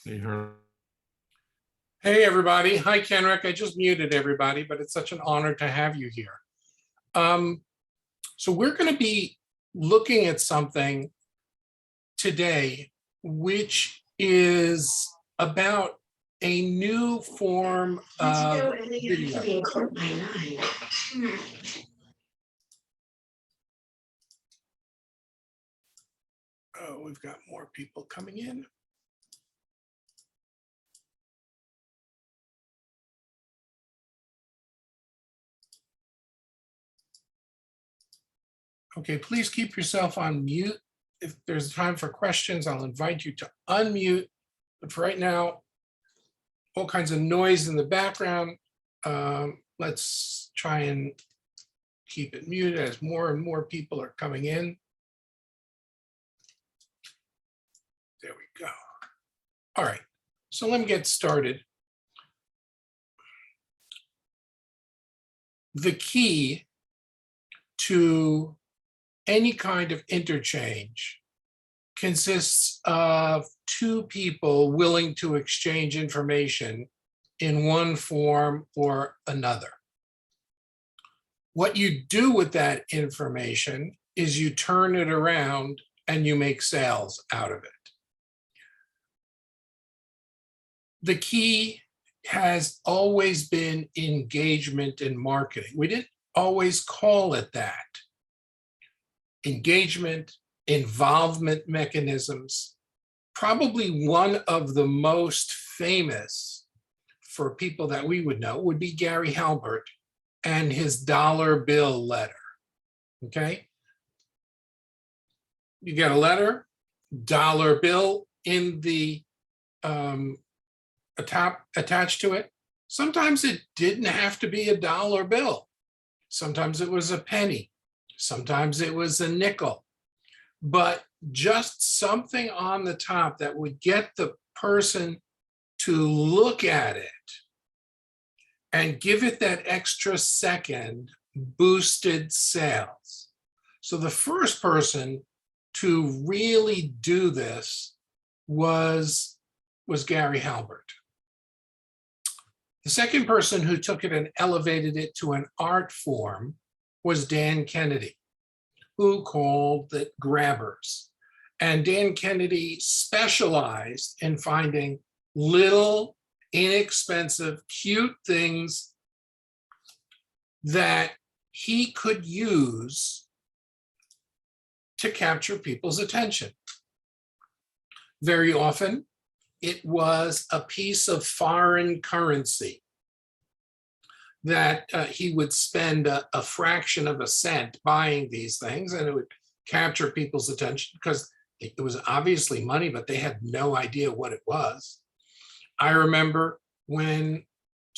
Hey, Harlan. Hey, everybody. Hi, Kenrick. I just muted everybody, but it's such an honor to have you here. Um, so we're going to be looking at something today, which is about a new form of video. Oh, we've got more people coming in. Okay, please keep yourself on mute. If there's time for questions, I'll invite you to unmute. But for right now, all kinds of noise in the background. Let's try and keep it muted as more and more people are coming in. There we go. All right, so let me get started. The key to any kind of interchange consists of two people willing to exchange information in one form or another. What you do with that information is you turn it around and you make sales out of it. The key has always been engagement in marketing. We didn't always call it that. Engagement, involvement mechanisms. Probably one of the most famous for people that we would know would be Gary Halbert and his dollar bill letter. Okay. You get a letter, dollar bill in the attached to it. Sometimes it didn't have to be a dollar bill. Sometimes it was a penny. Sometimes it was a nickel. But just something on the top that would get the person to look at it and give it that extra second boosted sales. So the first person to really do this was Gary Halbert. The second person who took it and elevated it to an art form was Dan Kennedy, who called it grabbers. And Dan Kennedy specialized in finding little, inexpensive, cute things that he could use to capture people's attention. Very often, it was a piece of foreign currency that he would spend a fraction of a cent buying these things, and it would capture people's attention because it was obviously money, but they had no idea what it was. I remember when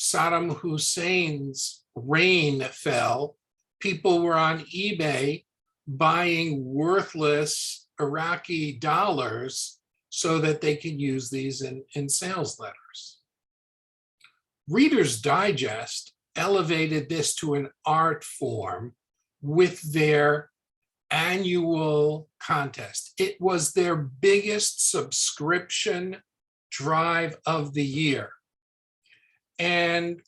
Saddam Hussein's reign fell, people were on eBay buying worthless Iraqi dollars so that they could use these in sales letters. Reader's Digest elevated this to an art form with their annual contest. It was their biggest subscription drive of the year. And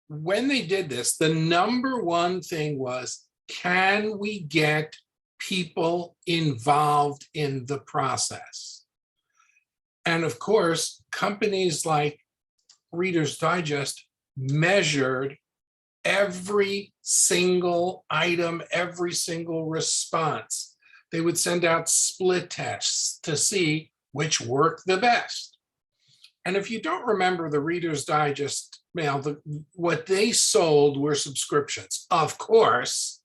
when they did this, the number one thing was, can we get people involved in the process? And of course, companies like Reader's Digest measured every single item, every single response. They would send out split tests to see which worked the best. And if you don't remember the Reader's Digest mail, what they sold were subscriptions. Of course,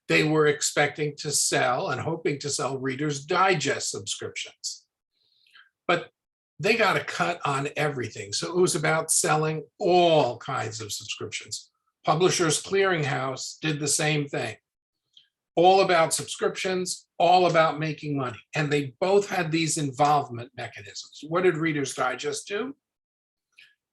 they were expecting to sell and hoping to sell Reader's Digest subscriptions. But they got a cut on everything. So it was about selling all kinds of subscriptions. Publishers Clearinghouse did the same thing. All about subscriptions, all about making money. And they both had these involvement mechanisms. What did Reader's Digest do?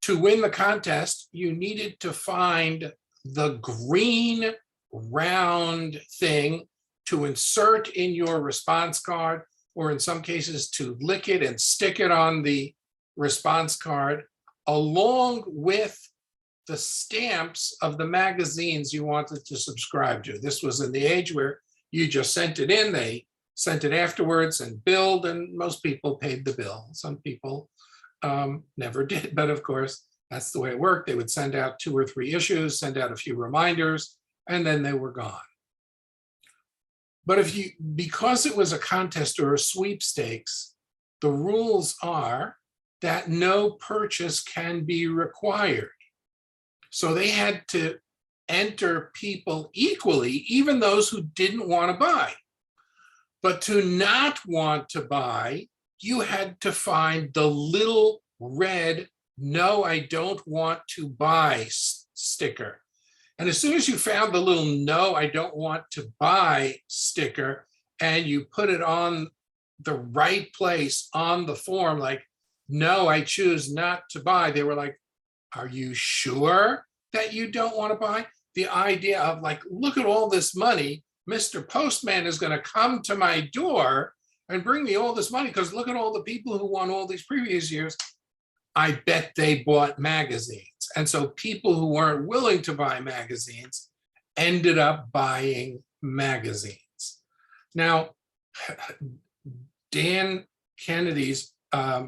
To win the contest, you needed to find the green round thing to insert in your response card, or in some cases to lick it and stick it on the response card along with the stamps of the magazines you wanted to subscribe to. This was in the age where you just sent it in, they sent it afterwards and billed, and most people paid the bill. Some people never did, but of course, that's the way it worked. They would send out 2 or 3 issues, send out a few reminders, and then they were gone. But because it was a contest or a sweepstakes, the rules are that no purchase can be required. So they had to enter people equally, even those who didn't want to buy. But to not want to buy, you had to find the little red "No, I don't want to buy" sticker. And as soon as you found the little "No, I don't want to buy" sticker, and you put it on the right place on the form, like, "No, I choose not to buy," they were like, "Are you sure that you don't want to buy?" The idea of like, look at all this money, Mr. Postman is going to come to my door and bring me all this money because look at all the people who won all these previous years. I bet they bought magazines. And so people who weren't willing to buy magazines ended up buying magazines. Now, Dan Kennedy's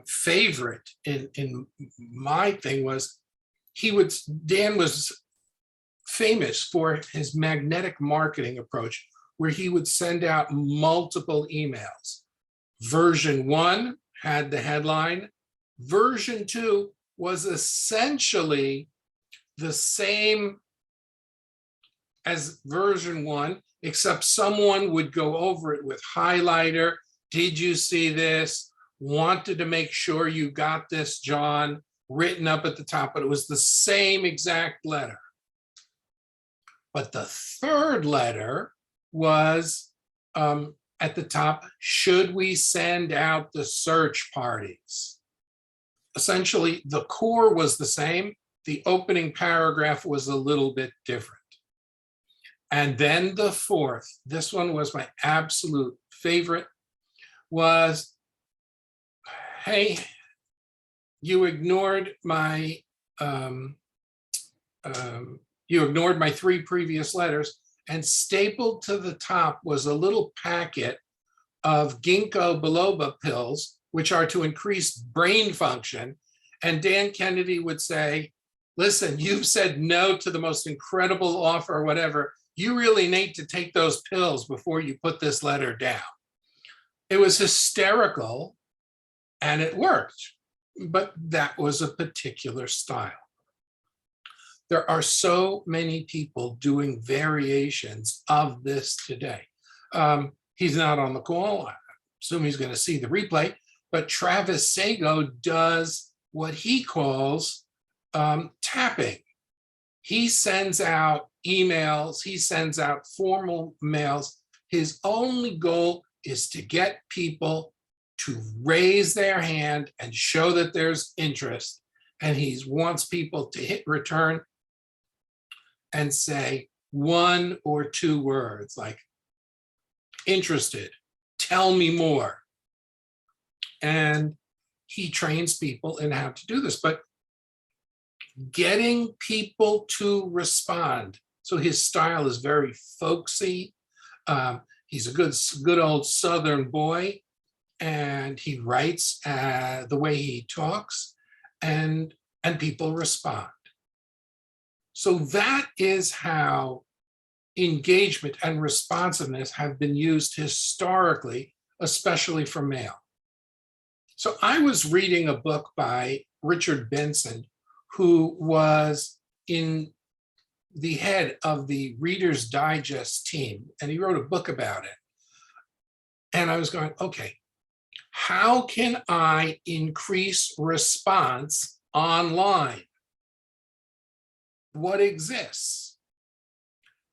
favorite in my thing was Dan was famous for his magnetic marketing approach, where he would send out multiple emails. Version 1 had the headline. Version 2 was essentially the same as version 1, except someone would go over it with highlighter. Did you see this? Wanted to make sure you got this, John, written up at the top, but it was the same exact letter. But the third letter was at the top, should we send out the search parties? Essentially, the core was the same. The opening paragraph was a little bit different. And then the fourth, this one was my absolute favorite, was, hey, you ignored my 3 previous letters, and stapled to the top was a little packet of ginkgo biloba pills, which are to increase brain function. And Dan Kennedy would say, listen, you've said no to the most incredible offer or whatever. You really need to take those pills before you put this letter down. It was hysterical and it worked, but that was a particular style. There are so many people doing variations of this today. He's not on the call. I assume he's going to see the replay, but Travis Sago does what he calls tapping. He sends out emails, he sends out formal mails. His only goal is to get people to raise their hand and show that there's interest. And he wants people to hit return and say 1 or 2 words like, interested, tell me more. And he trains people in how to do this, but getting people to respond. So his style is very folksy. He's a good old Southern boy, and he writes the way he talks, and people respond. So that is how engagement and responsiveness have been used historically, especially for mail. So I was reading a book by Richard Benson, who was in the head of the Reader's Digest team, and he wrote a book about it. And I was going, okay, how can I increase response online? What exists?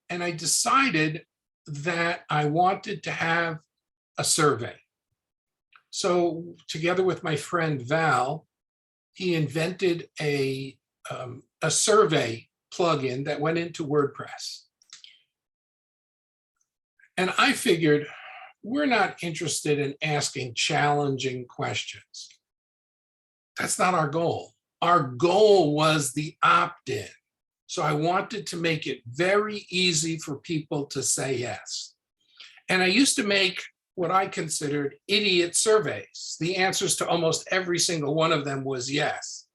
And I decided that I wanted to have a survey. So together with my friend Val, he invented a survey plugin that went into WordPress. And I figured we're not interested in asking challenging questions. That's not our goal. Our goal was the opt-in. So I wanted to make it very easy for people to say yes. And I used to make what I considered idiot surveys. The answers to almost every single one of them was yes.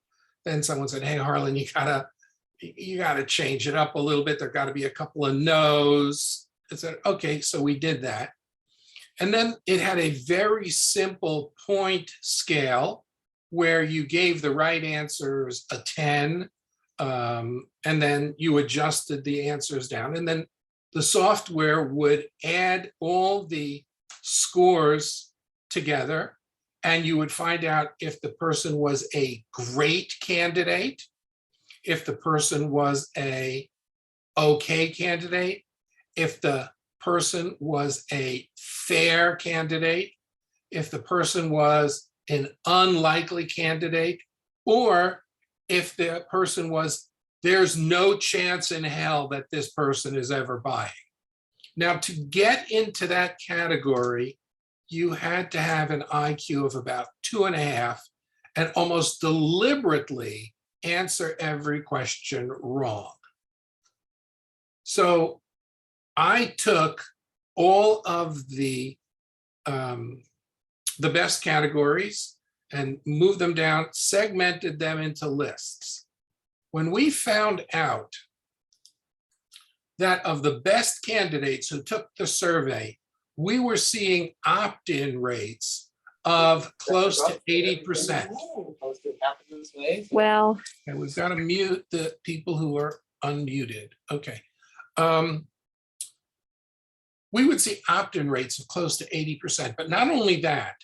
Then someone said, hey, Harlan, you gotta change it up a little bit. There gotta be a couple of no's. I said, okay, so we did that. And then it had a very simple point scale where you gave the right answers a 10, and then you adjusted the answers down. And then the software would add all the scores together, and you would find out if the person was a great candidate, if the person was a okay candidate, if the person was a fair candidate, if the person was an unlikely candidate, or if the person was, there's no chance in hell that this person is ever buying. Now, to get into that category, you had to have an IQ of about 2.5 and almost deliberately answer every question wrong. So I took all of the best categories and moved them down, segmented them into lists. When we found out that of the best candidates who took the survey, we were seeing opt-in rates of close to 80%. Well, And we've got to mute the people who are unmuted. Okay. We would see opt-in rates of close to 80%, but not only that,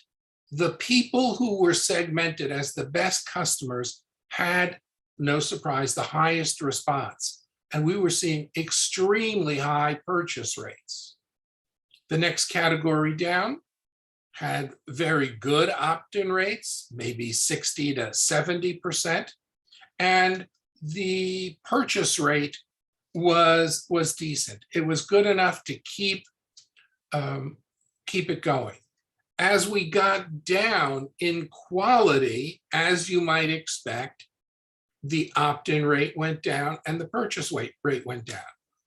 the people who were segmented as the best customers had, no surprise, the highest response. And we were seeing extremely high purchase rates. The next category down had very good opt-in rates, maybe 60 to 70%. And the purchase rate was decent. It was good enough to keep it going. As we got down in quality, as you might expect, the opt-in rate went down and the purchase rate went down.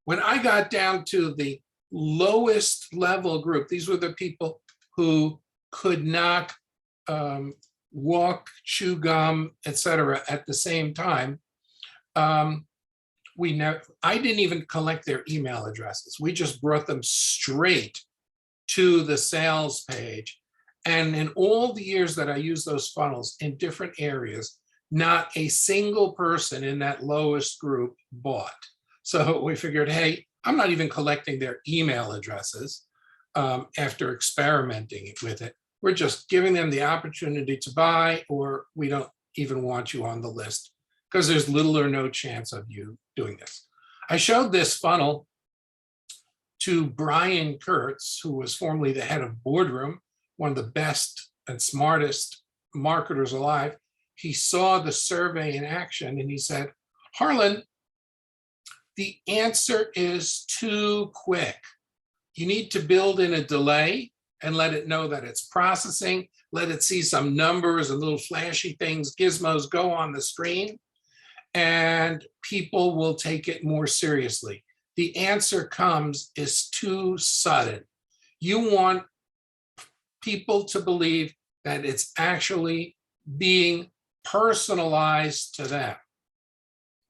When I got down to the lowest level group, these were the people who could not walk, chew gum, etc. at the same time. I didn't even collect their email addresses. We just brought them straight to the sales page. And in all the years that I used those funnels in different areas, not a single person in that lowest group bought. So we figured, hey, I'm not even collecting their email addresses after experimenting with it. We're just giving them the opportunity to buy, or we don't even want you on the list because there's little or no chance of you doing this. I showed this funnel to Brian Kurtz, who was formerly the head of Boardroom, one of the best and smartest marketers alive. He saw the survey in action and he said, Harlan, the answer is too quick. You need to build in a delay and let it know that it's processing, let it see some numbers and little flashy things, gizmos go on the screen, and people will take it more seriously. The answer comes is too sudden. You want people to believe that it's actually being personalized to them.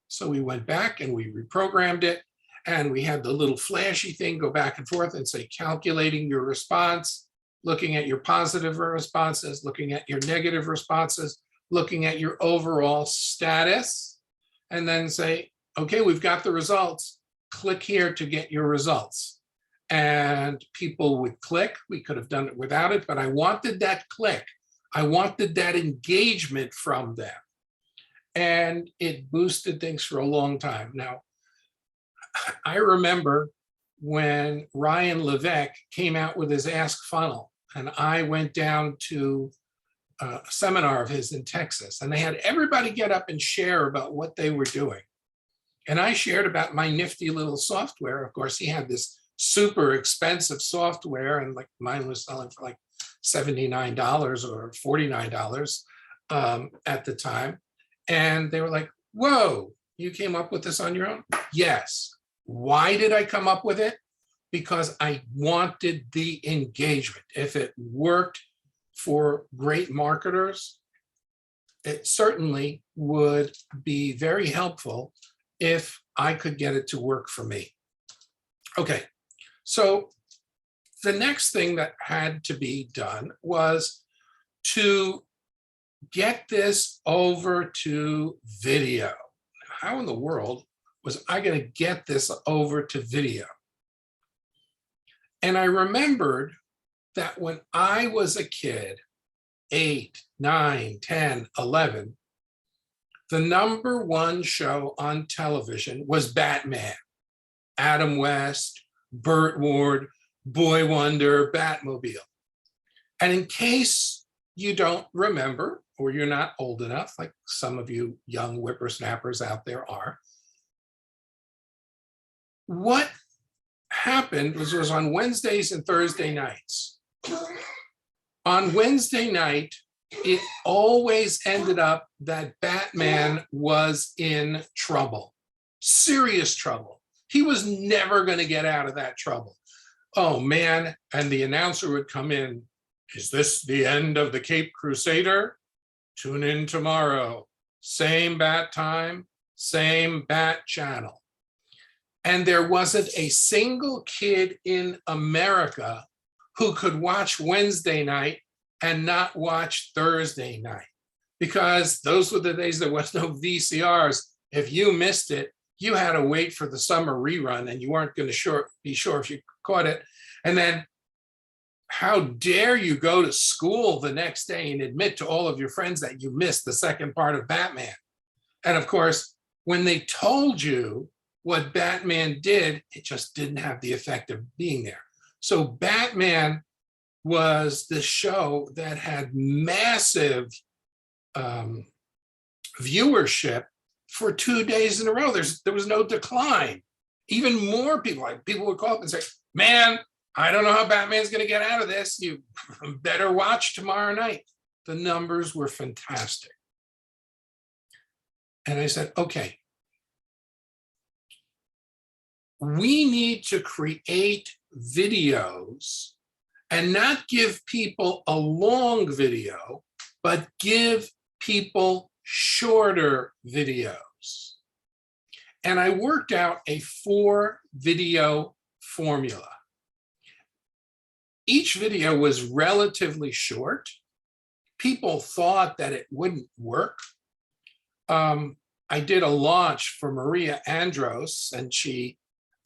So we went back and we reprogrammed it, and we had the little flashy thing go back and forth and say, calculating your response, looking at your positive responses, looking at your negative responses, looking at your overall status, and then say, okay, we've got the results. Click here to get your results. And people would click. We could have done it without it, but I wanted that click. I wanted that engagement from them. And it boosted things for a long time. Now, I remember when Ryan Levesque came out with his Ask Funnel, and I went down to a seminar of his in Texas, and they had everybody get up and share about what they were doing. And I shared about my nifty little software. Of course, he had this super expensive software, and like mine was selling for like $79 or $49. at the time. And they were like, whoa, you came up with this on your own? Yes. Why did I come up with it? Because I wanted the engagement. If it worked for great marketers, it certainly would be very helpful if I could get it to work for me. Okay, so the next thing that had to be done was to get this over to video. How in the world was I going to get this over to video? And I remembered that when I was a kid, 8, 9, 10, 11, the #1 show on television was Batman. Adam West, Burt Ward, Boy Wonder, Batmobile. And in case you don't remember, or you're not old enough, like some of you young whippersnappers out there are, what happened was on Wednesdays and Thursday nights. On Wednesday night, it always ended up that Batman was in trouble, serious trouble. He was never going to get out of that trouble. Oh man, and the announcer would come in, is this the end of the Cape Crusader? Tune in tomorrow, same bat time, same bat channel. And there wasn't a single kid in America who could watch Wednesday night and not watch Thursday night, because those were the days there was no VCRs. If you missed it, you had to wait for the summer rerun and you weren't going to be sure if you caught it. And then how dare you go to school the next day and admit to all of your friends that you missed the second part of Batman? And of course, when they told you what Batman did, it just didn't have the effect of being there. So Batman was the show that had massive viewership for 2 days in a row. There was no decline. Even more people would call up and say, man, I don't know how Batman's going to get out of this. You better watch tomorrow night. The numbers were fantastic. And I said, okay, we need to create videos and not give people a long video, but give people shorter videos. And I worked out a 4-video formula. Each video was relatively short. People thought that it wouldn't work. I did a launch for Maria Andros, and she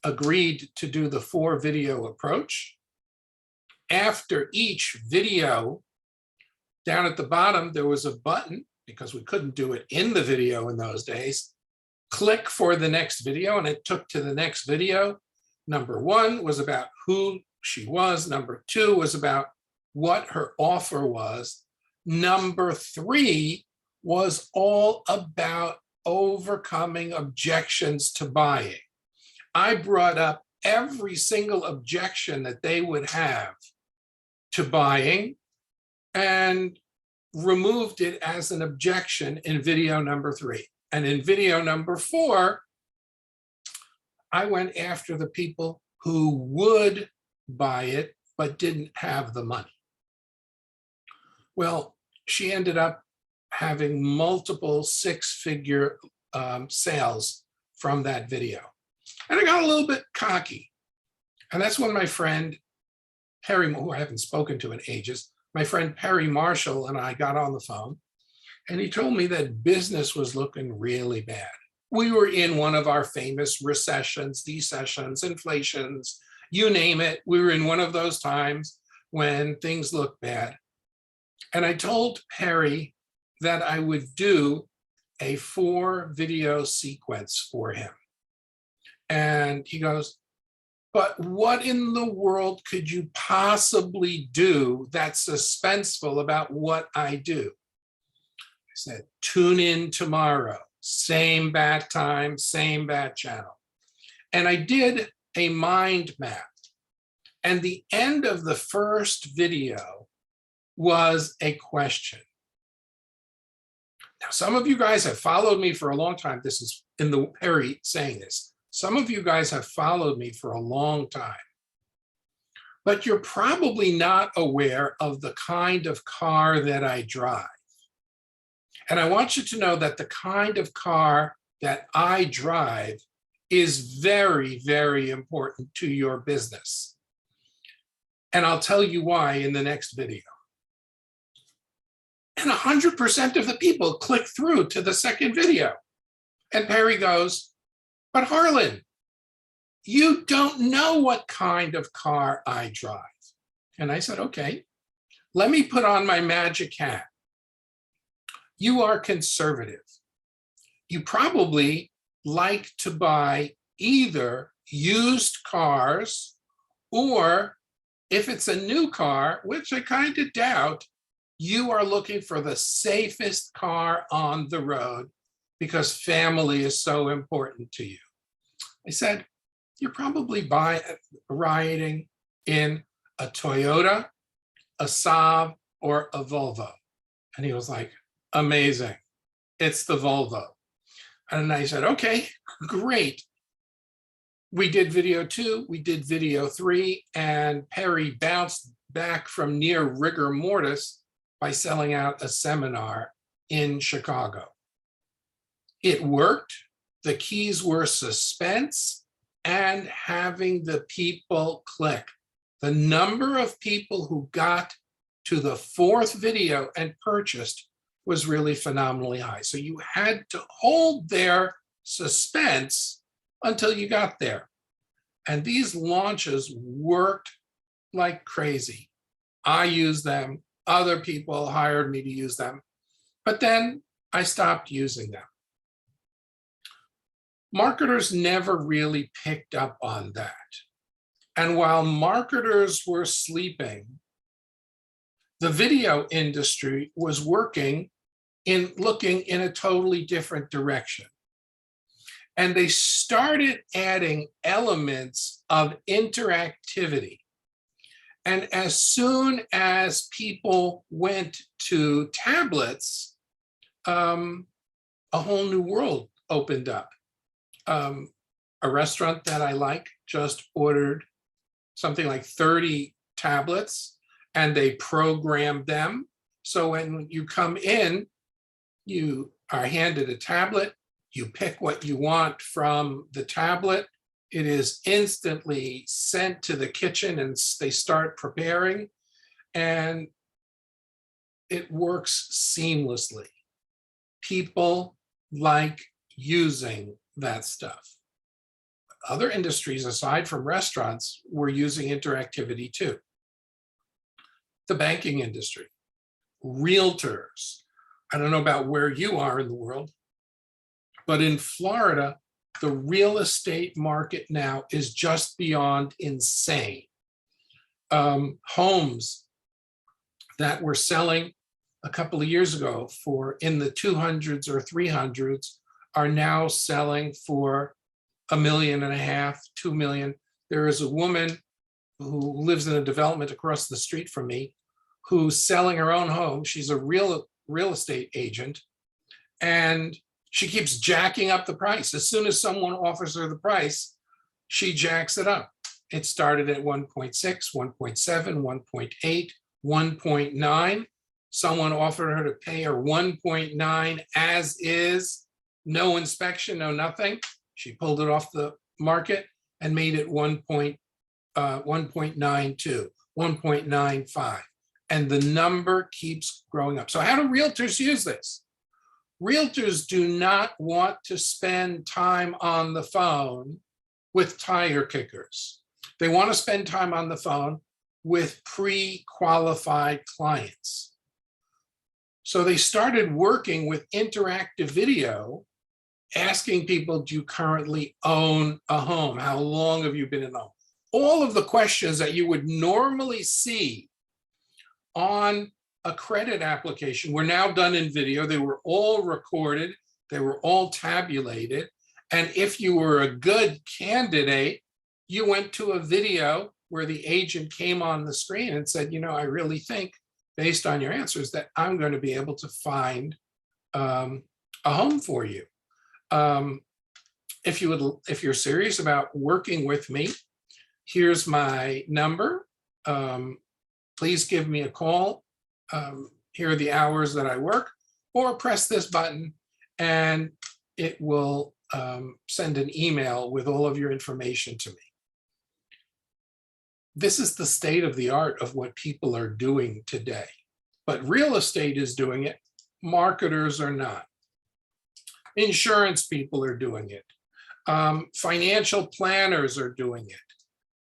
agreed to do the 4-video approach. After each video, down at the bottom, there was a button, because we couldn't do it in the video in those days. Click for the next video, and it took to the next video. #1 was about who she was. #2 was about what her offer was. #3 was all about overcoming objections to buying. I brought up every single objection that they would have to buying and removed it as an objection in video #3. And in video #4, I went after the people who would buy it but didn't have the money. Well, she ended up having multiple 6-figure sales from that video. And I got a little bit cocky. And that's when my friend Perry, who I haven't spoken to in ages, my friend Perry Marshall and I got on the phone, and he told me that business was looking really bad. We were in one of our famous recessions, decessions, inflations, you name it. We were in one of those times when things look bad. And I told Perry that I would do a 4-video sequence for him. And he goes, but what in the world could you possibly do that's suspenseful about what I do? I said, tune in tomorrow, same bat time, same bat channel. And I did a mind map. And the end of the first video was a question. Now, some of you guys have followed me for a long time. This is in the Perry saying this. Some of you guys have followed me for a long time, but you're probably not aware of the kind of car that I drive. And I want you to know that the kind of car that I drive is very, very important to your business. And I'll tell you why in the next video. And 100% of the people click through to the second video. And Perry goes, but Harlan, you don't know what kind of car I drive. And I said, okay, let me put on my magic hat. You are conservative. You probably like to buy either used cars, or if it's a new car, which I kind of doubt, you are looking for the safest car on the road because family is so important to you. I said, you're probably riding in a Toyota, a Saab, or a Volvo. And he was like, amazing. It's the Volvo. And I said, okay, great. We did video 2, we did video 3, and Perry bounced back from near rigor mortis by selling out a seminar in Chicago. It worked. The keys were suspense and having the people click. The number of people who got to the 4th video and purchased was really phenomenally high. So you had to hold their suspense until you got there. And these launches worked like crazy. I used them. Other people hired me to use them. But then I stopped using them. Marketers never really picked up on that. And while marketers were sleeping, the video industry was looking in a totally different direction. And they started adding elements of interactivity. And as soon as people went to tablets, a whole new world opened up. A restaurant that I like just ordered something like 30 tablets, and they programmed them. So when you come in, you are handed a tablet, you pick what you want from the tablet, it is instantly sent to the kitchen and they start preparing, and it works seamlessly. People like using that stuff. Other industries aside from restaurants were using interactivity too. The banking industry, realtors. I don't know about where you are in the world, but in Florida, the real estate market now is just beyond insane. Homes that were selling a couple of years ago for in the 200s or 300s are now selling for $1.5 million, 2 million. There is a woman who lives in a development across the street from me who's selling her own home. She's a real estate agent, and she keeps jacking up the price. As soon as someone offers her the price, she jacks it up. It started at 1.6, 1.7, 1.8, 1.9. Someone offered her to pay her 1.9 as is, no inspection, no nothing. She pulled it off the market and made it 1.92, 1.95. And the number keeps growing up. So how do realtors use this? Realtors do not want to spend time on the phone with tire kickers. They want to spend time on the phone with pre-qualified clients. So they started working with interactive video, asking people, do you currently own a home? How long have you been in a home? All of the questions that you would normally see on a credit application were now done in video. They were all recorded. They were all tabulated. And if you were a good candidate, you went to a video where the agent came on the screen and said, you know, I really think based on your answers that I'm going to be able to find a home for you. If you're serious about working with me, here's my number. Please give me a call. Here are the hours that I work, or press this button and it will send an email with all of your information to me. This is the state of the art of what people are doing today. But real estate is doing it. Marketers are not. Insurance people are doing it. Financial planners are doing it.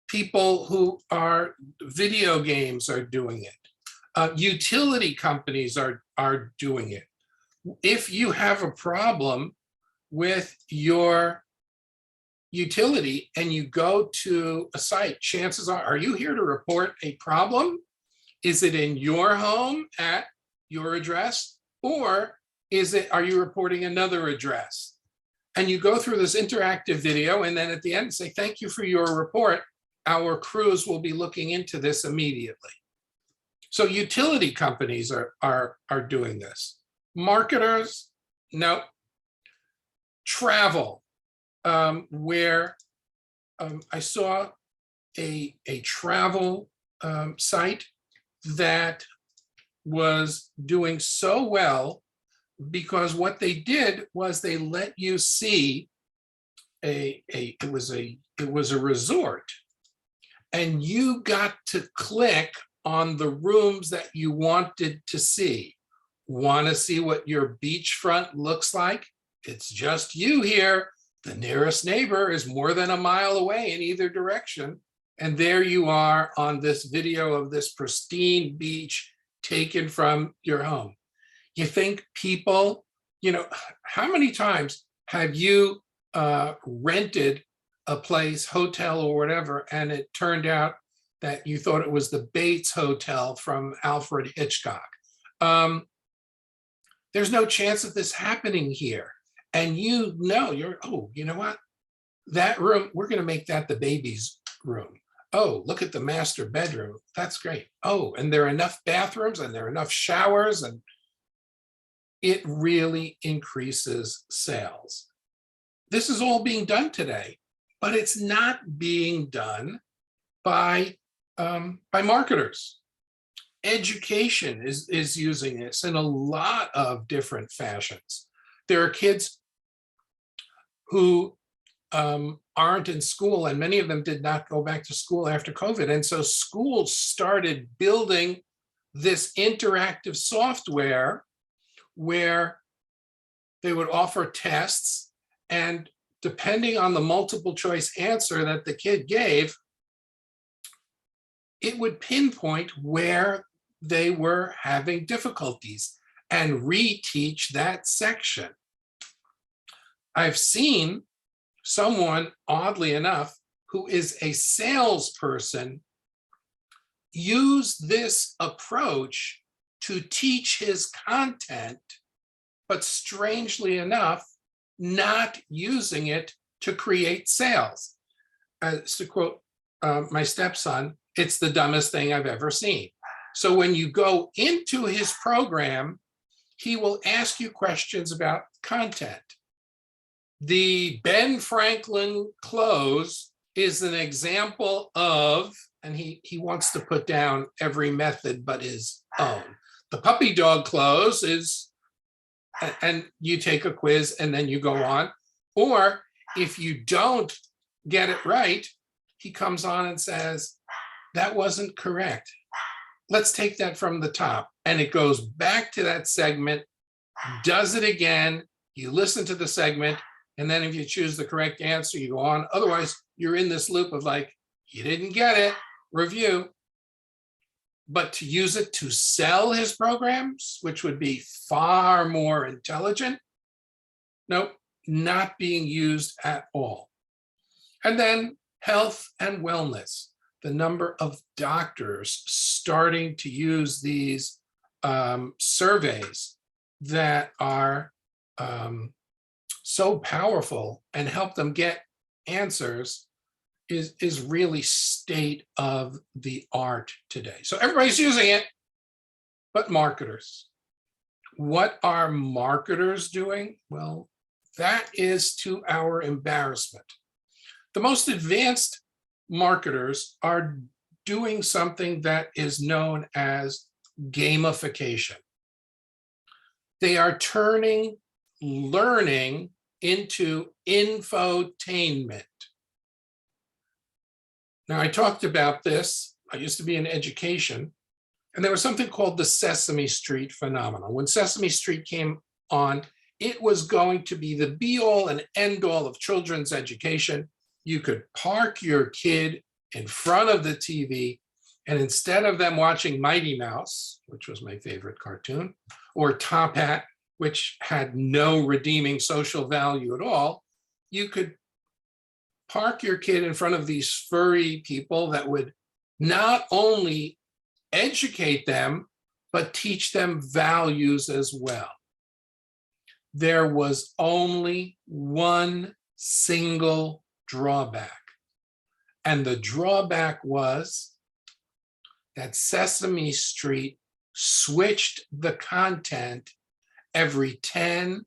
People who are video games are doing it. Utility companies are doing it. If you have a problem with your utility and you go to a site, chances are you here to report a problem? Is it in your home at your address, or are you reporting another address? And you go through this interactive video, and then at the end say, thank you for your report. Our crews will be looking into this immediately. So utility companies are doing this. Marketers, no. Travel, where I saw a travel site that was doing so well because what they did was they let you see it was a resort, and you got to click on the rooms that you wanted to see. Want to see what your beachfront looks like? It's just you here. The nearest neighbor is more than a mile away in either direction. And there you are on this video of this pristine beach taken from your home. You think people, how many times have you rented a place, hotel or whatever, and it turned out that you thought it was the Bates Hotel from Alfred Hitchcock? There's no chance of this happening here. And you know what? That room, we're going to make that the baby's room. Oh, look at the master bedroom. That's great. Oh, and there are enough bathrooms and there are enough showers, and it really increases sales. This is all being done today, but it's not being done by marketers. Education is using this in a lot of different fashions. There are kids who aren't in school, and many of them did not go back to school after COVID. And so schools started building this interactive software where they would offer tests, and depending on the multiple choice answer that the kid gave, it would pinpoint where they were having difficulties and reteach that section. I've seen someone, oddly enough, who is a salesperson use this approach to teach his content, but strangely enough, not using it to create sales. To quote my stepson, it's the dumbest thing I've ever seen. So when you go into his program, he will ask you questions about content. The Ben Franklin close is an example of, and he wants to put down every method but his own. The puppy dog close is, and you take a quiz and then you go on. Or if you don't get it right, he comes on and says, that wasn't correct. Let's take that from the top. And it goes back to that segment, does it again, you listen to the segment, and then if you choose the correct answer, you go on. Otherwise, you're in this loop of like, you didn't get it, review. But to use it to sell his programs, which would be far more intelligent, nope, not being used at all. And then health and wellness. The number of doctors starting to use these surveys that are so powerful and help them get answers is really state of the art today. So everybody's using it, but marketers. What are marketers doing? Well, that is to our embarrassment. The most advanced marketers are doing something that is known as gamification. They are turning learning into infotainment. Now, I talked about this. I used to be in education, and there was something called the Sesame Street phenomenon. When Sesame Street came on, it was going to be the be-all and end-all of children's education. You could park your kid in front of the TV, and instead of them watching Mighty Mouse, which was my favorite cartoon, or Top Hat, which had no redeeming social value at all, you could park your kid in front of these furry people that would not only educate them, but teach them values as well. There was only one single drawback, and the drawback was that Sesame Street switched the content every 10,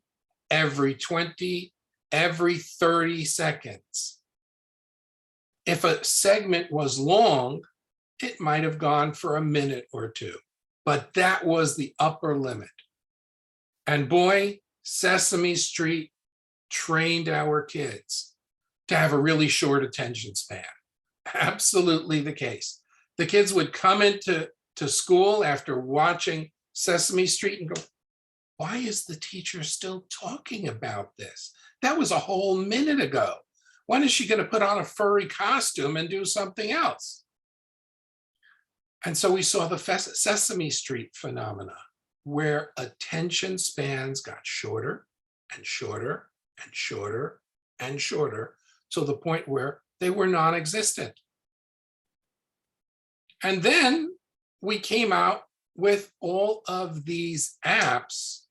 every 20, every 30 seconds. If a segment was long, it might have gone for a minute or two, but that was the upper limit. And boy, Sesame Street trained our kids to have a really short attention span. Absolutely the case. The kids would come into school after watching Sesame Street and go, why is the teacher still talking about this? That was a whole minute ago. When is she going to put on a furry costume and do something else? And so we saw the Sesame Street phenomena, where attention spans got shorter and shorter and shorter and shorter, to the point where they were non-existent. And then we came out with all of these apps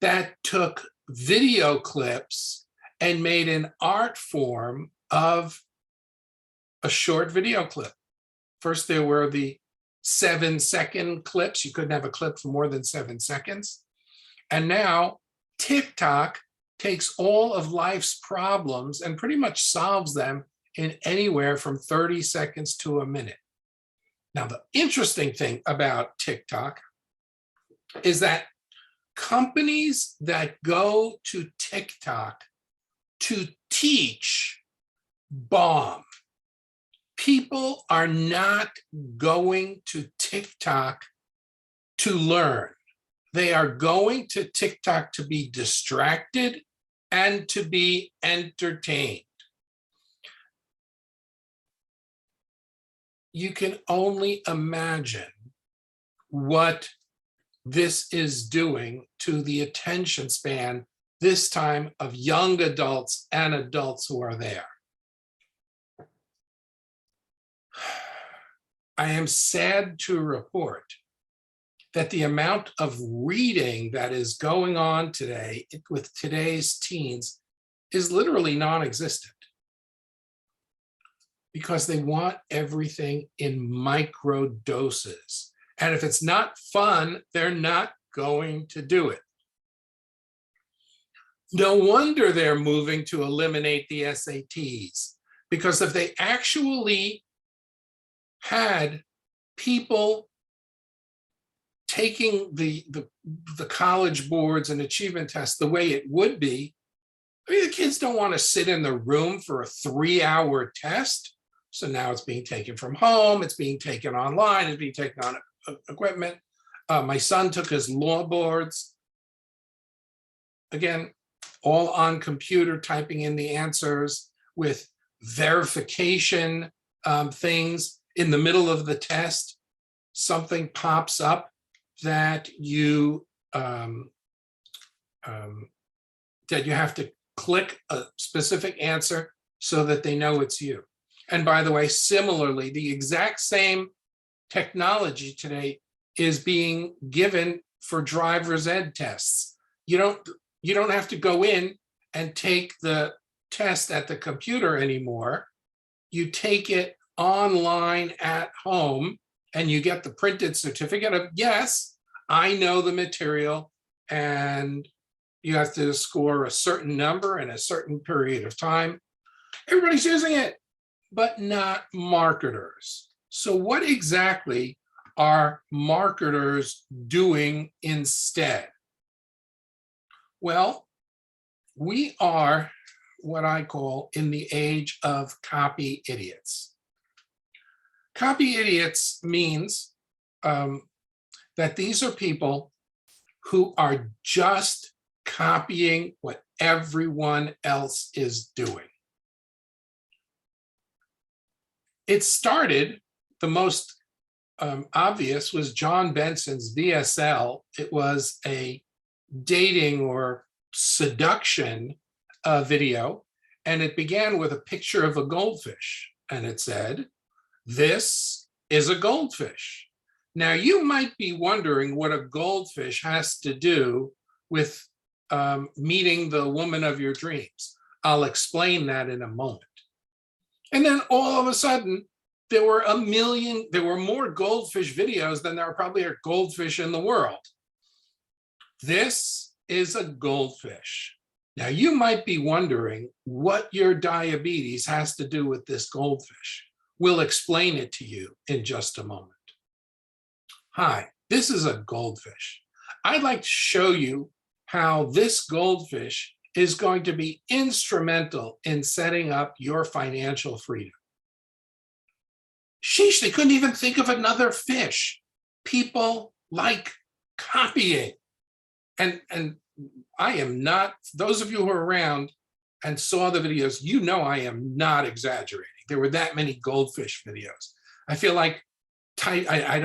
that took video clips and made an art form of a short video clip. First, there were the 7-second clips. You couldn't have a clip for more than 7 seconds. And now TikTok takes all of life's problems and pretty much solves them in anywhere from 30 seconds to a minute. Now, the interesting thing about TikTok is that companies that go to TikTok to teach bomb. People are not going to TikTok to learn. They are going to TikTok to be distracted and to be entertained. You can only imagine what this is doing to the attention span, this time of young adults and adults who are there. I am sad to report that the amount of reading that is going on today with today's teens is literally non-existent, because they want everything in micro doses. And if it's not fun, they're not going to do it. No wonder they're moving to eliminate the SATs, because if they actually had people taking the college boards and achievement tests the way it would be, I mean, the kids don't want to sit in the room for a 3-hour test. So now it's being taken from home, it's being taken online, it's being taken on equipment. My son took his law boards, again, all on computer, typing in the answers with verification things. In the middle of the test, something pops up that you have to click a specific answer so that they know it's you. And by the way, similarly, the exact same technology today is being given for driver's ed tests. You don't have to go in and take the test at the computer anymore. You take it online at home and you get the printed certificate of, yes, I know the material, and you have to score a certain number in a certain period of time. Everybody's using it, but not marketers. So what exactly are marketers doing instead? Well, we are what I call in the age of copy idiots. Copy idiots means that these are people who are just copying what everyone else is doing. It started, the most obvious was John Benson's VSL. It was a dating or seduction video, and it began with a picture of a goldfish, and it said, "This is a goldfish." Now, you might be wondering what a goldfish has to do with meeting the woman of your dreams. I'll explain that in a moment. And then all of a sudden, there were more goldfish videos than there probably are goldfish in the world. This is a goldfish. Now, you might be wondering what your diabetes has to do with this goldfish. We'll explain it to you in just a moment. Hi, this is a goldfish. I'd like to show you how this goldfish is going to be instrumental in setting up your financial freedom. Sheesh, they couldn't even think of another fish. People like copying. And I am not, those of you who are around and saw the videos, you know I am not exaggerating. There were that many goldfish videos. I feel like, I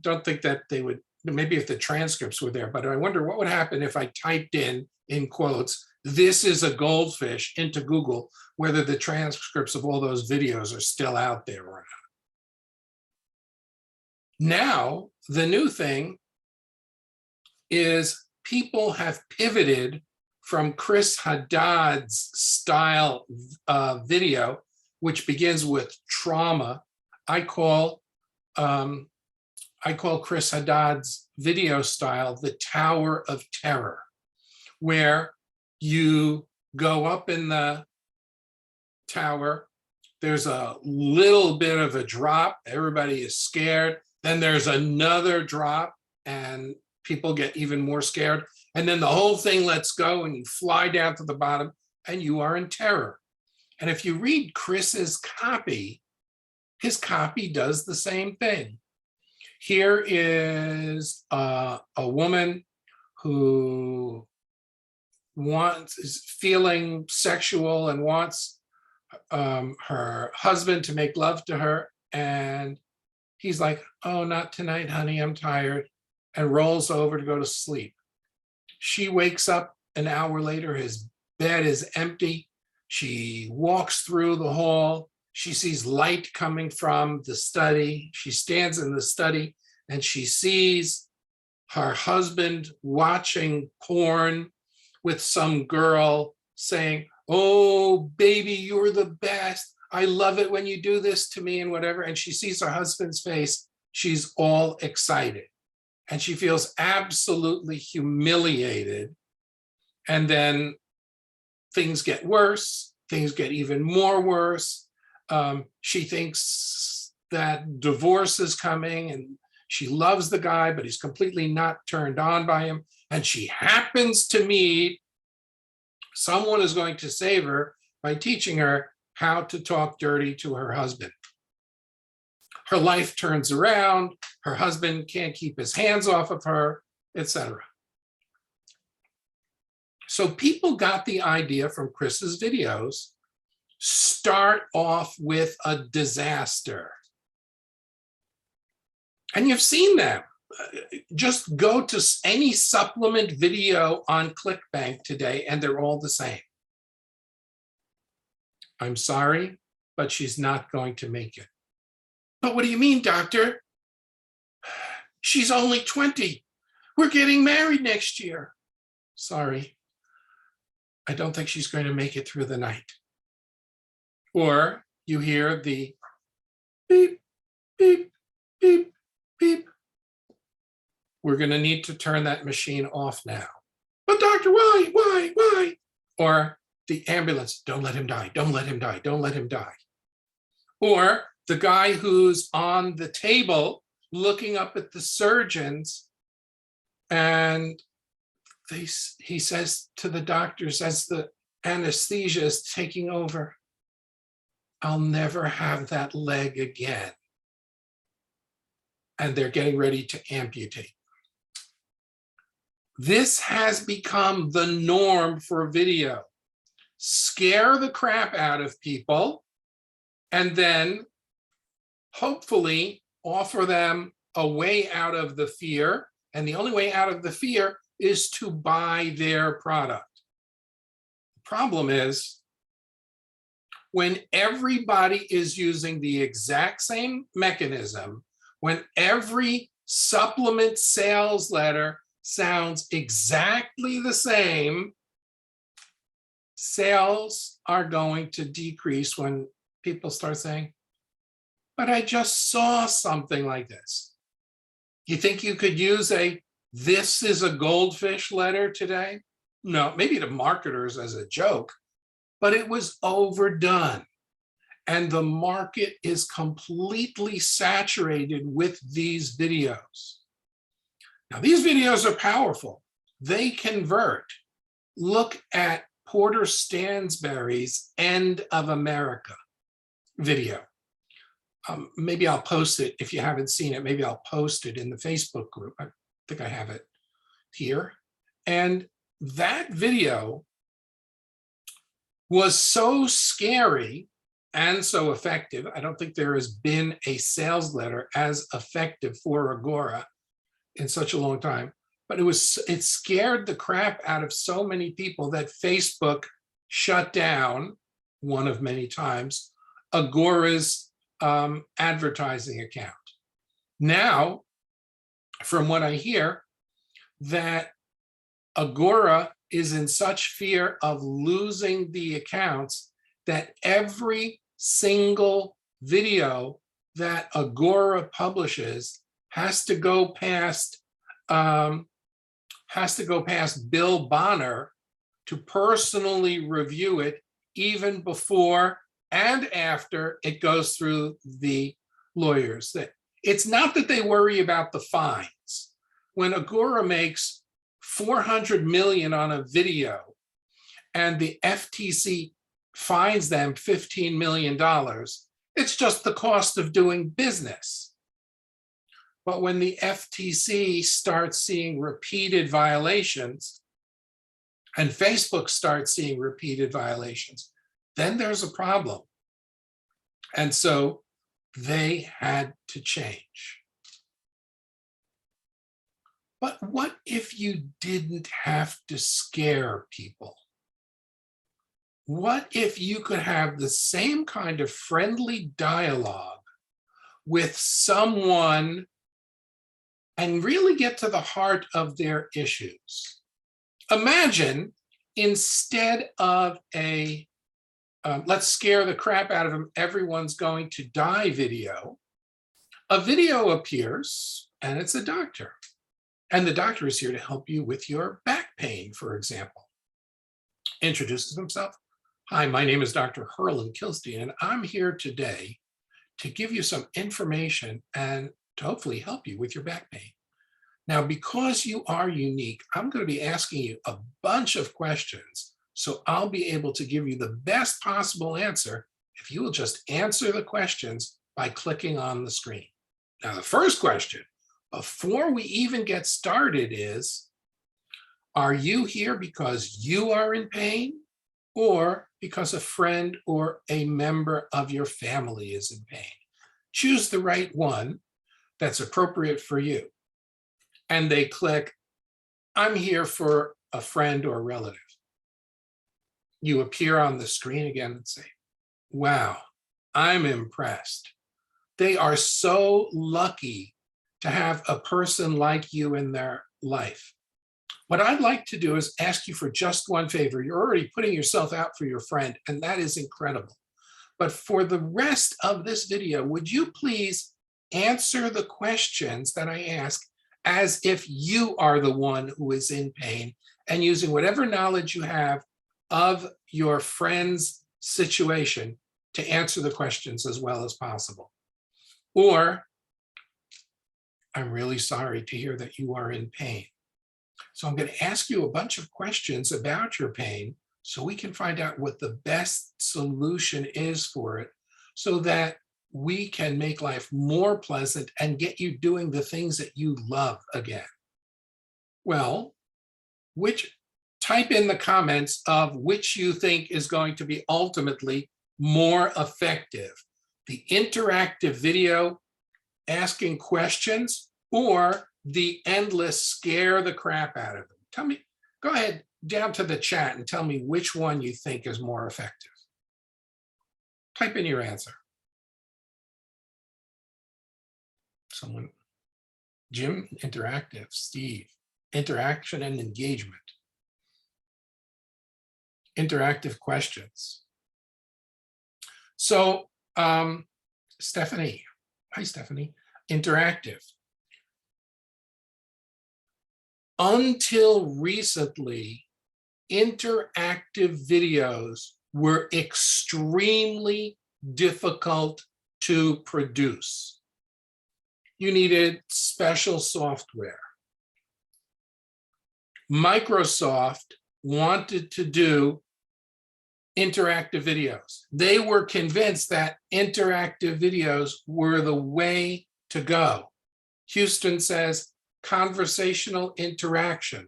don't think that they would, maybe if the transcripts were there, but I wonder what would happen if I typed in quotes, "This is a goldfish" into Google, whether the transcripts of all those videos are still out there or not. Now, the new thing is people have pivoted from Chris Haddad's style video, which begins with trauma. I call Chris Haddad's video style the Tower of Terror, where you go up in the tower, there's a little bit of a drop, everybody is scared, then there's another drop and people get even more scared, and then the whole thing lets go and you fly down to the bottom and you are in terror. And if you read Chris's copy, his copy does the same thing. Here is a woman who is feeling sexual and wants her husband to make love to her, and he's like, "Oh, not tonight, honey, I'm tired," and rolls over to go to sleep. She wakes up an hour later, his bed is empty. She walks through the hall. She sees light coming from the study. She stands in the study and she sees her husband watching porn with some girl saying, "Oh, baby, you're the best. I love it when you do this to me," and whatever. And she sees her husband's face. She's all excited. And she feels absolutely humiliated. And then things get worse. Things get even more worse. She thinks that divorce is coming and she loves the guy, but he's completely not turned on by him. And she happens to meet someone who's going to save her by teaching her how to talk dirty to her husband. Her life turns around, her husband can't keep his hands off of her, etc. So people got the idea from Chris's videos, start off with a disaster. And you've seen them. Just go to any supplement video on ClickBank today and they're all the same. I'm sorry, but she's not going to make it. But what do you mean, doctor? She's only 20. We're getting married next year. Sorry, I don't think she's going to make it through the night. Or you hear the beep, beep, beep, beep. We're going to need to turn that machine off now. but doctor, why? Or the ambulance, don't let him die, don't let him die, don't let him die. Or the guy who's on the table looking up at the surgeons, and he says to the doctors as the anesthesia is taking over, I'll never have that leg again. And they're getting ready to amputate. This has become the norm for video. Scare the crap out of people, and then hopefully offer them a way out of the fear. And the only way out of the fear is to buy their product. The problem is when everybody is using the exact same mechanism, when every supplement sales letter sounds exactly the same, sales are going to decrease when people start saying, but I just saw something like this. You think you could use a "this is a goldfish" letter today? No, maybe to marketers as a joke, but it was overdone. And the market is completely saturated with these videos. Now, these videos are powerful. They convert. Look at Porter Stansberry's "End of America" video. Maybe I'll post it. If you haven't seen it, maybe I'll post it in the Facebook group. I think I have it here. And that video was so scary and so effective. I don't think there has been a sales letter as effective for Agora in such a long time. But it scared the crap out of so many people that Facebook shut down, one of many times, Agora's advertising account. Now, from what I hear, that Agora is in such fear of losing the accounts that every single video that Agora publishes has to go past Bill Bonner to personally review it, even before and after it goes through the lawyers. That it's not that they worry about the fines. When Agora makes 400 million on a video and the FTC fines them $15 million, it's just the cost of doing business. But when the FTC starts seeing repeated violations and Facebook starts seeing repeated violations, then there's a problem. And so they had to change. But what if you didn't have to scare people? What if you could have the same kind of friendly dialogue with someone and really get to the heart of their issues? Imagine, instead of a let's scare the crap out of them, everyone's going to die video, a video appears and it's a doctor. And the doctor is here to help you with your back pain, for example. Introduces himself. Hi, my name is Dr. Harlan Kilstein, and I'm here today to give you some information and to hopefully help you with your back pain. Now, because you are unique, I'm going to be asking you a bunch of questions, so I'll be able to give you the best possible answer if you will just answer the questions by clicking on the screen. Now, the first question, before we even get started, is, are you here because you are in pain or because a friend or a member of your family is in pain? Choose the right one that's appropriate for you. And they click, I'm here for a friend or relative. You appear on the screen again and say, wow, I'm impressed. They are so lucky to have a person like you in their life. What I'd like to do is ask you for just one favor. You're already putting yourself out for your friend, and that is incredible. But for the rest of this video, would you please answer the questions that I ask as if you are the one who is in pain and using whatever knowledge you have of your friend's situation to answer the questions as well as possible. Or, I'm really sorry to hear that you are in pain. So I'm going to ask you a bunch of questions about your pain so we can find out what the best solution is for it, so that we can make life more pleasant and get you doing the things that you love again. Well, type in the comments of which you think is going to be ultimately more effective, the interactive video asking questions or the endless scare the crap out of them. Tell me, go ahead down to the chat and tell me which one you think is more effective. Type in your answer. Someone, Jim, interactive, Steve, interaction and engagement, interactive questions. So, Stephanie, hi Stephanie, interactive. Until recently, interactive videos were extremely difficult to produce. You needed special software. Microsoft wanted to do interactive videos. They were convinced that interactive videos were the way to go. Houston says, conversational interaction.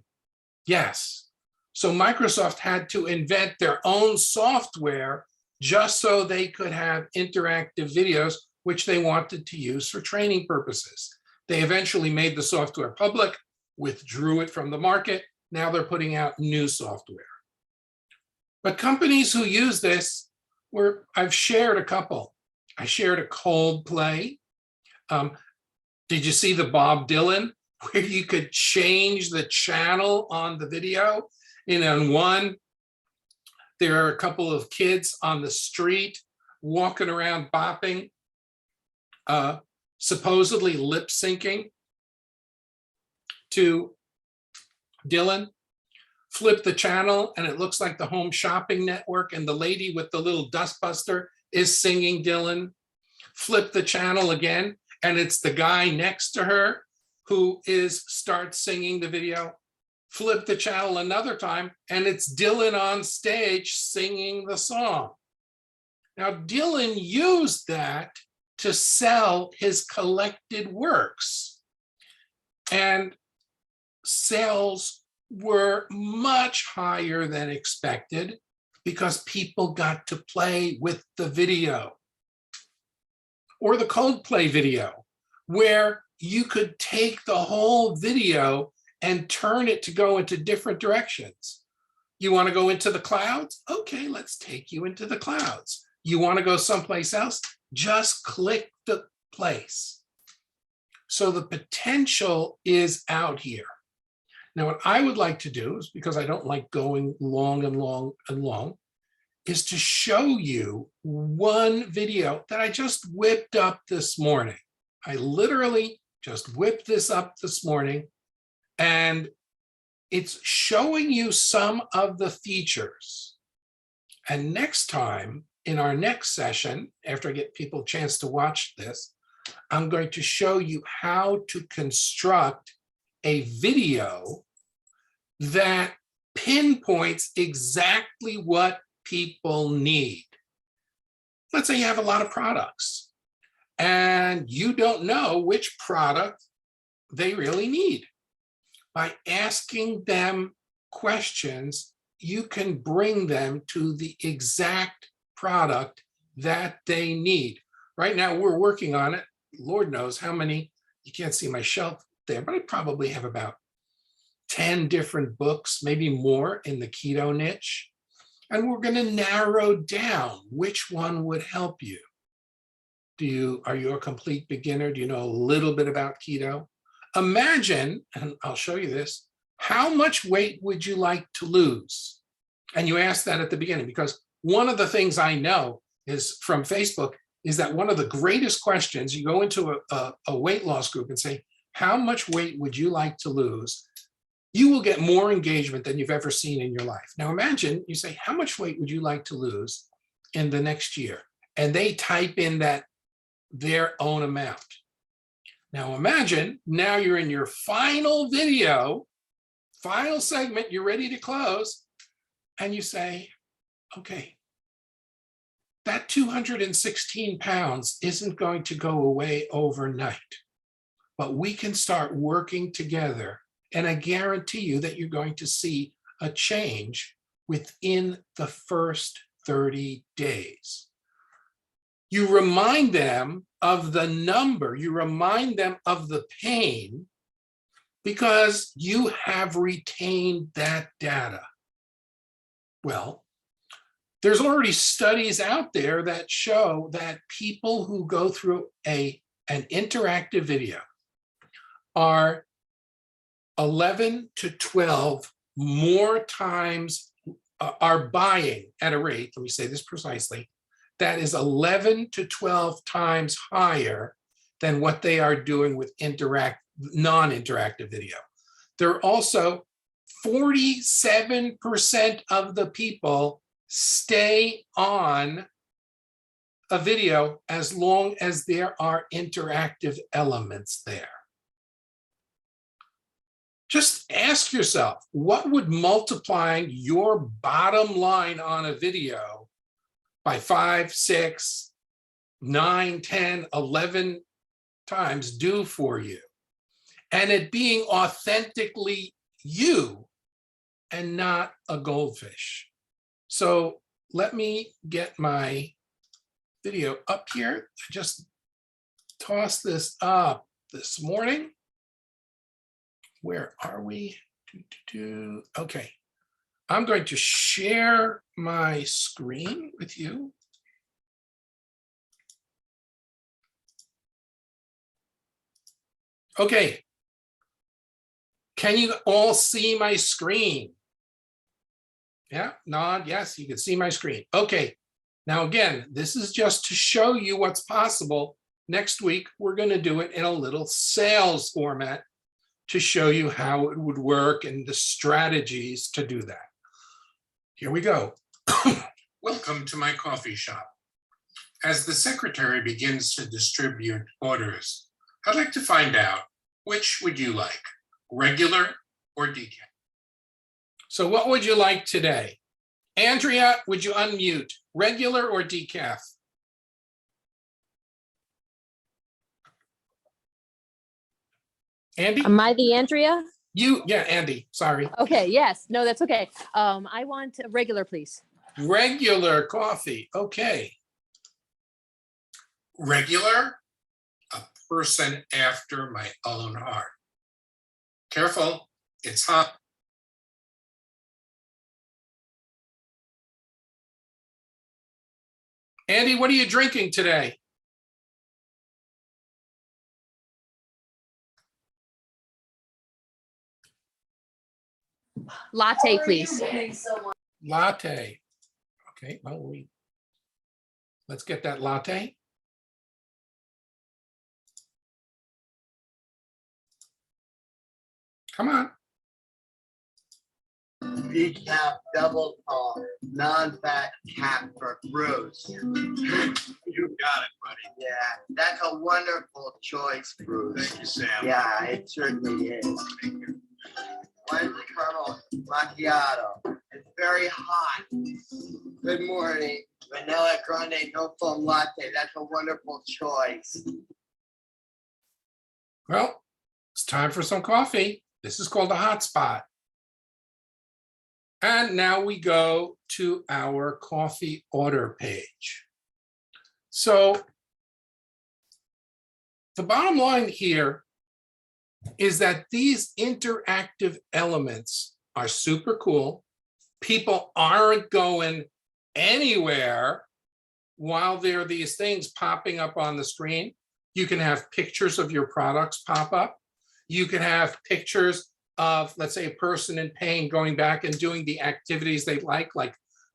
Yes. So Microsoft had to invent their own software just so they could have interactive videos, which they wanted to use for training purposes. They eventually made the software public, withdrew it from the market. Now they're putting out new software. But companies who use this I've shared a couple. I shared a Coldplay. Did you see the Bob Dylan, where you could change the channel on the video? And on one, there are a couple of kids on the street walking around bopping, supposedly lip syncing to Dylan. Flip the channel and it looks like the Home Shopping Network, and the lady with the little dustbuster is singing Dylan. Flip the channel again and it's the guy next to her who starts singing the video. Flip the channel another time and it's Dylan on stage singing the song. Now Dylan used that to sell his collected works, and sales were much higher than expected because people got to play with the video. Or the Coldplay video, where you could take the whole video and turn it to go into different directions. You want to go into the clouds? Okay, let's take you into the clouds. You want to go someplace else? Just click the place. So the potential is out here. Now, what I would like to do is, because I don't like going long and long and long, is to show you one video that I just whipped up this morning. I literally just whipped this up this morning, and it's showing you some of the features. And next time, in our next session, after I get people a chance to watch this, I'm going to show you how to construct a video that pinpoints exactly what people need. Let's say you have a lot of products and you don't know which product they really need. By asking them questions, you can bring them to the exact product that they need. Right now, we're working on it. Lord knows how many. You can't see my shelf there, but I probably have about 10 different books, maybe more, in the keto niche. And we're going to narrow down which one would help you. Are you a complete beginner? Do you know a little bit about keto? Imagine, and I'll show you this, how much weight would you like to lose? And you ask that at the beginning, because one of the things I know is from Facebook is that one of the greatest questions, you go into a weight loss group and say, how much weight would you like to lose? you will get more engagement than you've ever seen in your life. Now imagine you say, how much weight would you like to lose in the next year? And they type in that their own amount. Now imagine now you're in your final video, final segment, you're ready to close, and you say, okay, that 216 pounds isn't going to go away overnight, but we can start working together. And I guarantee you that you're going to see a change within the first 30 days. You remind them of the number, you remind them of the pain, because you have retained that data. Well, there's already studies out there that show that people who go through an interactive video are 11 to 12 more times, are buying at a rate, let me say this precisely, that is 11 to 12 times higher than what they are doing with non-interactive video. There are also 47% of the people stay on a video as long as there are interactive elements there. Just ask yourself, what would multiplying your bottom line on a video by 5, 6, 9, 10, 11 times do for you? And it being authentically you and not a goldfish. So let me get my video up here. I just tossed this up this morning. Where are we? Okay. I'm going to share my screen with you. Okay. Can you all see my screen? Yeah, nod, yes, you can see my screen. Okay. Now again, this is just to show you what's possible. Next week, we're going to do it in a little sales format to show you how it would work and the strategies to do that. Here we go. Welcome to my coffee shop. As the secretary begins to distribute orders, I'd like to find out, which would you like, regular or decaf? So what would you like today? Andrea, would you unmute, regular or decaf? Andy? Am I the Andrea? Yeah, Andy, sorry. Okay, yes. No, that's okay. I want a regular, please. Regular coffee, okay. Regular, a person after my own heart. Careful, it's hot. Andy, what are you drinking today? Latte, please. Latte. Okay, well, let's get that latte. Come on. Decaf double tall, non-fat cap for Bruce. You got it, buddy. Yeah, that's a wonderful choice, Bruce. Thank you, Sam. Yeah, it certainly is. Thank you. Mine's a caramel macchiato. It's very hot. Good morning. Vanilla grande, no foam latte. That's a wonderful choice. Well, it's time for some coffee. This is called a hotspot. And now we go to our coffee order page. So the bottom line here is that these interactive elements are super cool. People aren't going anywhere while there are these things popping up on the screen. You can have pictures of your products pop up. You can have pictures of, let's say, a person in pain going back and doing the activities they like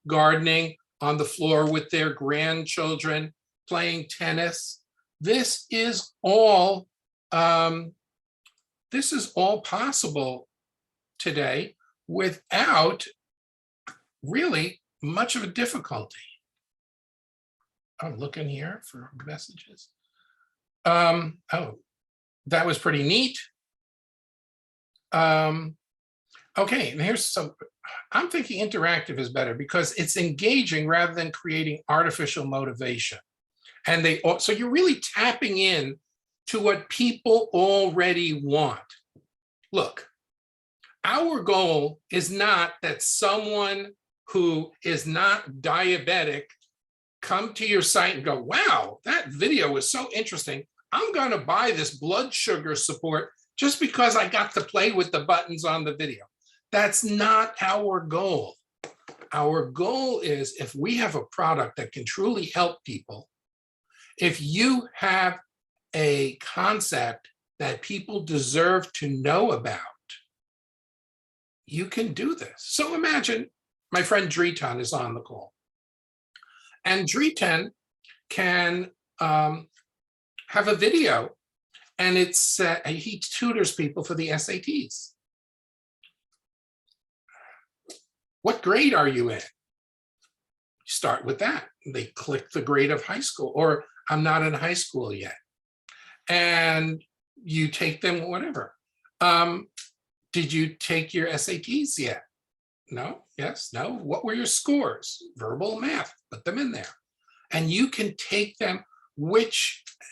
gardening on the floor with their grandchildren, playing tennis. This is all possible today without really much of a difficulty. I'm looking here for messages. Oh, that was pretty neat. Okay, and here's some, I'm thinking interactive is better because it's engaging rather than creating artificial motivation. And so you're really tapping in to what people already want. Look, our goal is not that someone who is not diabetic come to your site and go, wow, that video was so interesting. I'm going to buy this blood sugar support just because I got to play with the buttons on the video. That's not our goal. Our goal is if we have a product that can truly help people, if you have a concept that people deserve to know about, you can do this. So imagine my friend Dritan is on the call. And Dritan can have a video, and it's he tutors people for the SATs. What grade are you in? Start with that. They click the grade of high school, or I'm not in high school yet. And you take them, whatever. Did you take your SATs yet? No, yes, no. What were your scores? Verbal, math, put them in there. And you can take them,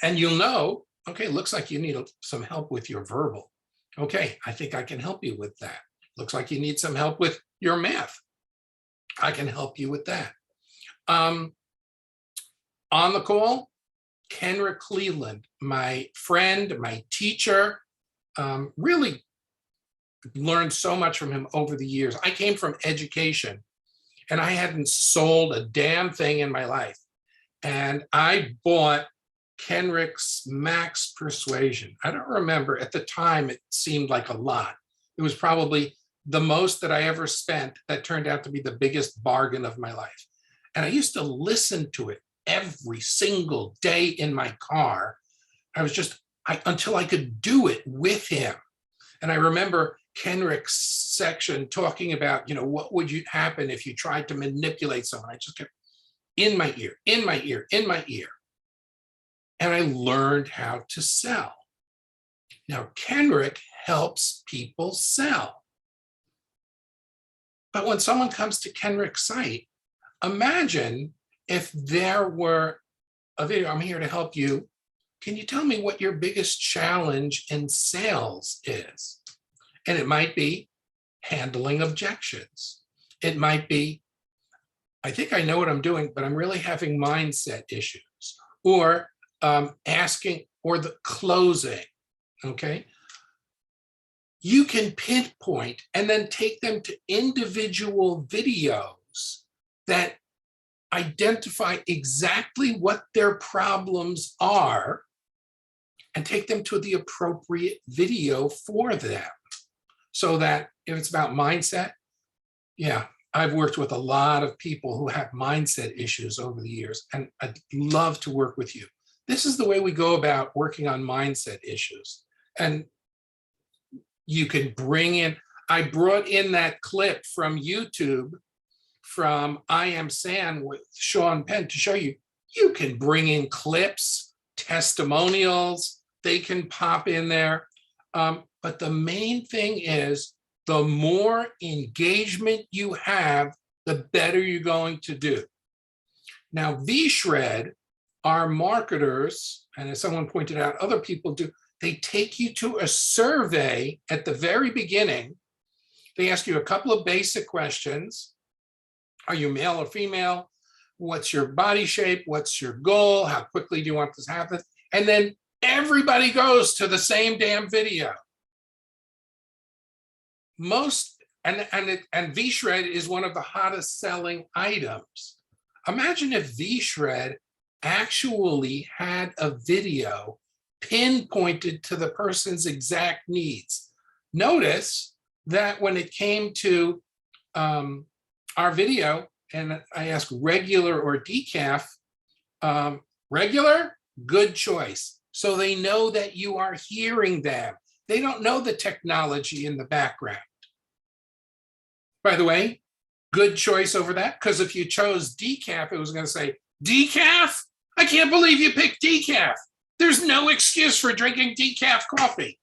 and you'll know, okay, looks like you need some help with your verbal. Okay, I think I can help you with that. Looks like you need some help with your math. I can help you with that. On the call, Kenrick Cleveland, my friend, my teacher, really learned so much from him over the years. I came from education and I hadn't sold a damn thing in my life. And I bought Kenrick's Max Persuasion. I don't remember, at the time, it seemed like a lot. It was probably the most that I ever spent that turned out to be the biggest bargain of my life. And I used to listen to it every single day in my car. I was just, until I could do it with him. And I remember Kenrick's section talking about, what would happen if you tried to manipulate someone? I just kept in my ear, in my ear, in my ear. And I learned how to sell. Now, Kenrick helps people sell. But when someone comes to Kenrick's site, imagine if there were a video, I'm here to help you. Can you tell me what your biggest challenge in sales is? And it might be handling objections. It might be, I think I know what I'm doing, but I'm really having mindset issues. Or asking, or the closing, okay? You can pinpoint and then take them to individual videos that identify exactly what their problems are and take them to the appropriate video for them. So that if it's about mindset, yeah, I've worked with a lot of people who have mindset issues over the years, and I'd love to work with you. This is the way we go about working on mindset issues. And you can bring in, I brought in that clip from YouTube from I Am Sam with Sean Penn to show you, you can bring in clips, testimonials, they can pop in there. But the main thing is, the more engagement you have, the better you're going to do. Now, VShred, our marketers, and as someone pointed out, other people do, they take you to a survey at the very beginning. They ask you a couple of basic questions. Are you male or female? What's your body shape? What's your goal? How quickly do you want this to happen? And then everybody goes to the same damn video. And VShred is one of the hottest selling items. Imagine if VShred actually had a video pinpointed to the person's exact needs. Notice that when it came to our video, and I asked regular or decaf, regular, good choice. So they know that you are hearing them. They don't know the technology in the background. By the way, good choice over that, because if you chose decaf, it was going to say, decaf? I can't believe you picked decaf. There's no excuse for drinking decaf coffee.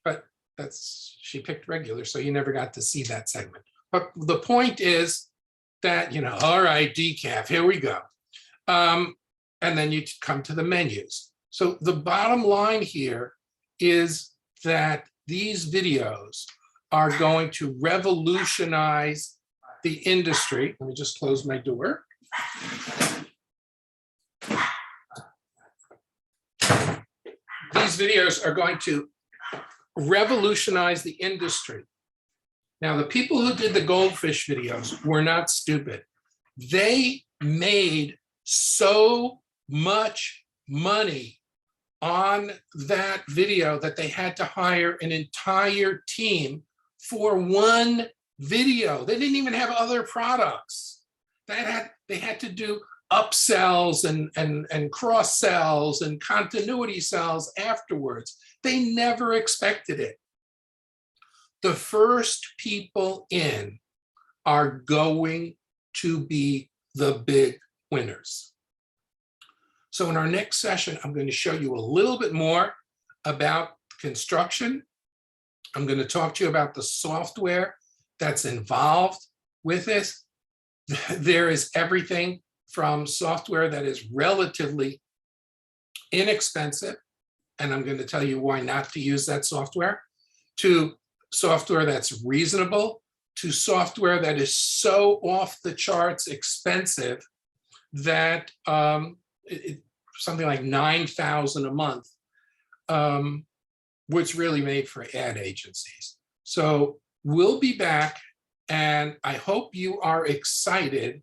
But she picked regular, so you never got to see that segment. But the point is that, all right, decaf, here we go. And then you come to the menus. So the bottom line here is that these videos are going to revolutionize the industry. Let me just close my door. These videos are going to revolutionize the industry. Now, the people who did the goldfish videos were not stupid. They made so much money on that video that they had to hire an entire team for one video. They didn't even have other products. They had to do upsells and cross sells and continuity sells afterwards. They never expected it. The first people in are going to be the big winners. So in our next session, I'm going to show you a little bit more about construction. I'm going to talk to you about the software that's involved with this. There is everything from software that is relatively inexpensive, and I'm going to tell you why not to use that software, to software that's reasonable, to software that is so off the charts expensive that something like $9,000 a month, which really made for ad agencies. So we'll be back, and I hope you are excited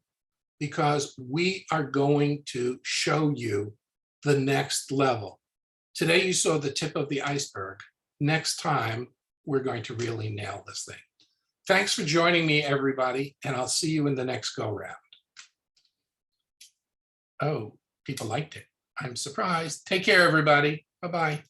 because we are going to show you the next level. Today you saw the tip of the iceberg. Next time, we're going to really nail this thing. Thanks for joining me, everybody, and I'll see you in the next go-round. Oh, people liked it. I'm surprised. Take care, everybody. Bye-bye.